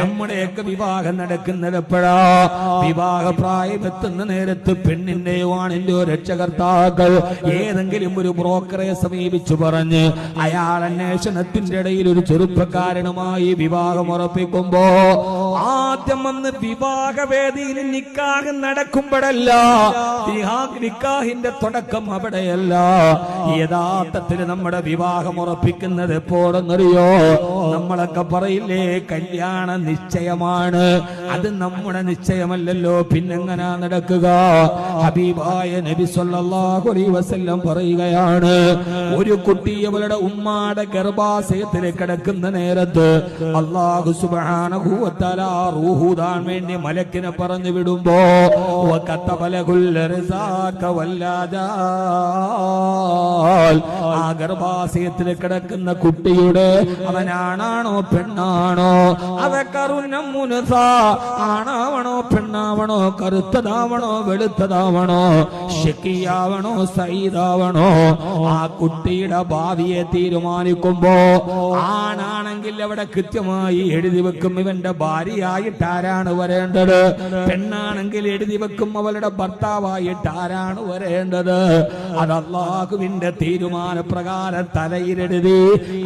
നമ്മുടെയൊക്കെ വിവാഹം നടക്കുന്നത് എപ്പോഴാ? വിവാഹ പ്രായമെത്തുന്ന നേരത്ത് പെണ്ണിന്റെയോ ആണിന്റെയോ രക്ഷകർത്താക്കൾ ഏതെങ്കിലും ഒരു ബ്രോക്കറെ സമീപിച്ചു പറഞ്ഞ് അയാൾ അന്വേഷണത്തിന്റെ ഇടയിൽ ഒരു ചെറുപ്പക്കാരനുമായി വിവാഹം ഉറപ്പിക്കുമ്പോ ആദ്യം വന്ന് വിവാഹവേദിയിൽ നിക്കാഹ് നടക്കുമ്പോഴല്ല, നിക്കാഹിന്റെ തുടക്കം അവിടെയല്ല. യഥാർത്ഥത്തിൽ നമ്മുടെ വിവാഹം ഉറപ്പിക്കുന്നത് എപ്പോഴെന്നറിയോ? നമ്മളൊക്കെ പറയില്ലേ കല്യാണ നിശ്ചയമാണ്. അത് നമ്മുടെ നിശ്ചയമല്ലല്ലോ, പിന്നെങ്ങനാ നടക്കുക? ഹബീബായ നബി സല്ലല്ലാഹു അലൈഹി വസല്ലം പറയുകയാണ്, ഒരു കുട്ടി അവളുടെ ഉമ്മാടെ ഗർഭാശയത്തിൽ കിടക്കുന്ന നേരത്ത് അല്ലാഹു സുബ്ഹാനഹു വ തആല റൂഹുദാൻ വേണ്ടി മലക്കിനെ പറഞ്ഞു വിടുമ്പോ ആ ഗർഭാശയത്തിൽ കിടക്കുന്ന കുട്ടിയുടെ അവനാണാണോ പെണ്ണാണോ, ആണാവണോ പെണ്ണാവണോ, കറുത്തതാവണോ വെളുത്തതാവണോ, ഷക്കിയാവണോ സയ്യിദാവണോ, ആ കുട്ടിയുടെ ഭാവിയെ തീരുമാനിക്കുമ്പോ ആണാണെങ്കിൽ അവിടെ കൃത്യമായി എഴുതി വെക്കും ഇവന്റെ ഭാര്യയായിട്ട് ആരാണ് വരേണ്ടത്, പെണ്ണാണെങ്കിൽ എഴുതി വെക്കും അവളുടെ ഭർത്താവായിട്ട് ആരാണ് വരേണ്ടത്. അത് അല്ലാഹുവിന്റെ തീരുമാനപ്രകാരം തലയിലെഴുതി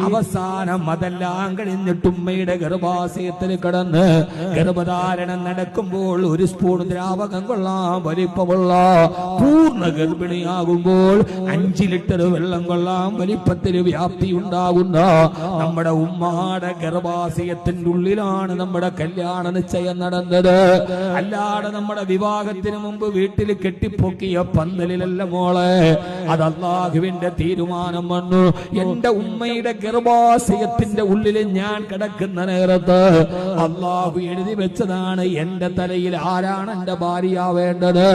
അവസാനം അതെല്ലാം കഴിഞ്ഞിട്ട് ഉമ്മയുടെ ഗർഭാശയത്തിൽ കിടന്ന് ഗർഭധാരണം നടക്കുമ്പോൾ ഒരു സ്പൂൺ ദ്രാവകം കൊള്ളാം വലിപ്പമുള്ള, പൂർണ്ണ ഗർഭിണിയാകുമ്പോൾ 5 ലിറ്റർ വെള്ളം കൊള്ളാം വലിപ്പത്തിൽ വ്യാപ്തി ഉണ്ടാകുന്ന നമ്മുടെ ഉമ്മാടെ ഗർഭാശയത്തിന്റെ ഉള്ളിലാണ് നമ്മുടെ കല്യാണ നിശ്ചയം നടന്നത്. അല്ലാതെ നമ്മുടെ വിവാഹത്തിന് മുമ്പ് വീട്ടിൽ കെട്ടിപ്പൊക്കിയ പന്തലിലല്ല മോളെ. അത് അല്ലാഹുവിന്റെ തീരുമാനം വന്നു. എന്റെ ഉമ്മയുടെ ഗർഭാശയത്തിന്റെ ഉള്ളിൽ ഞാൻ കിടക്കുന്ന നേരത്ത് അല്ലാഹു എഴുതി വെച്ചതാണ് എന്റെ തലയിൽ ആരാണ് എന്റെ ഭാര്യയാവേണ്ടത്.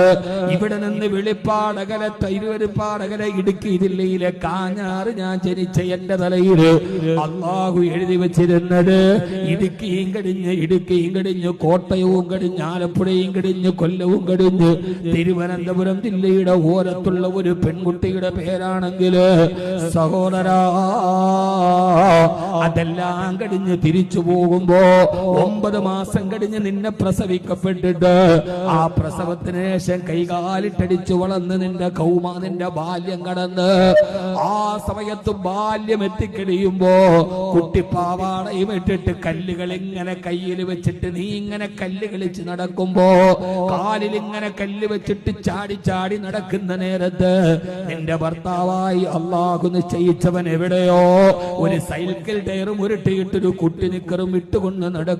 ഇവിടെ നിന്ന് വെളിപ്പാടകല തിരുവരുപ്പാടകല ഇടുക്കി ജില്ലയിലെ കാഞ്ഞാറ് ഞാൻ ജനിച്ച എന്റെ തലയിൽ അല്ലാഹു എഴുതി വെച്ചിരുന്നത് ഇടുക്കിയും കഴിഞ്ഞ് കോട്ടയവും കഴിഞ്ഞ് ആലപ്പുഴയും കഴിഞ്ഞ് കൊല്ലവും കഴിഞ്ഞ് തിരുവനന്തപുരം ജില്ലയുടെ ഓരത്തുള്ള ഒരു പെൺകുട്ടിയുടെ പേരാണെങ്കിൽ സഹോദരാ, അതെല്ലാം കഴിഞ്ഞ് തിരിച്ചു പോകുമ്പോ 9 മാസം കഴിഞ്ഞ് നിന്നെ പ്രസവിക്കപ്പെട്ടിട്ട് ആ പ്രസവത്തിന് ശേഷം കൈകാലിട്ടടിച്ചു വളർന്ന് നിന്റെ നിന്റെ ബാല്യം കടന്ന് ആ സമയത്ത് ബാല്യം എത്തിക്കഴിയുമ്പോ കുട്ടിപ്പാവാടയും ഇട്ടിട്ട് കല്ലുകൾ ഇങ്ങനെ കയ്യിൽ വെച്ചിട്ട് നീ ഇങ്ങനെ കല്ല് കളിച്ച് നടക്കുമ്പോ കാലിൽ ഇങ്ങനെ കല്ല് വെച്ചിട്ട് ചാടി ചാടി നടക്കുന്ന നേരത്ത് നിന്റെ ഭർത്താവായി അല്ലാഹു നിശ്ചയിച്ചവൻ എവിടെയോ ഒരു സൈക്കിൾ ടയറും ഉരുട്ടിയിട്ടൊരു കുട്ടി നിക്കറും ഇട്ടുകൊണ്ട് നടക്കുന്നു.